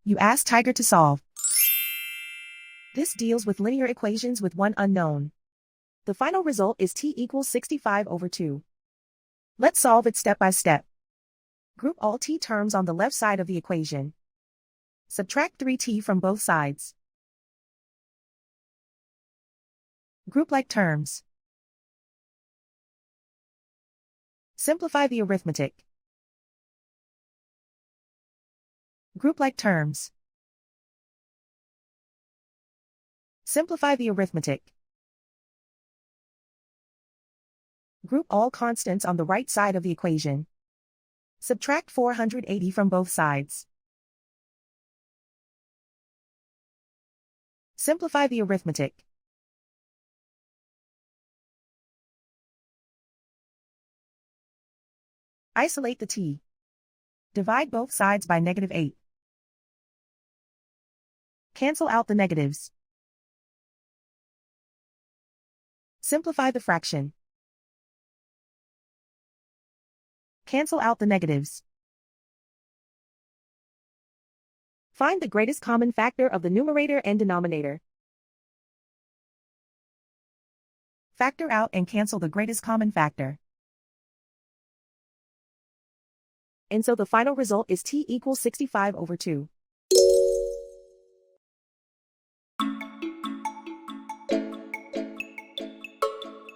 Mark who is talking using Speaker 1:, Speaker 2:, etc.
Speaker 1: You ask Tiger to solve. This deals with linear equations with one unknown. The final result is t equals 65/2. Let's solve it step by step. Group all t terms on the left side of the equation. Subtract 3t from both sides. Group like terms. Simplify the arithmetic. Group like terms. Simplify the arithmetic. Group all constants on the right side of the equation. Subtract 480 from both sides. Simplify the arithmetic. Isolate the t. Divide both sides by -8. Cancel out the negatives. Simplify the fraction. Cancel out the negatives. Find the greatest common factor of the numerator and denominator. Factor out and cancel the greatest common factor. And so the final result is t equals 65/2.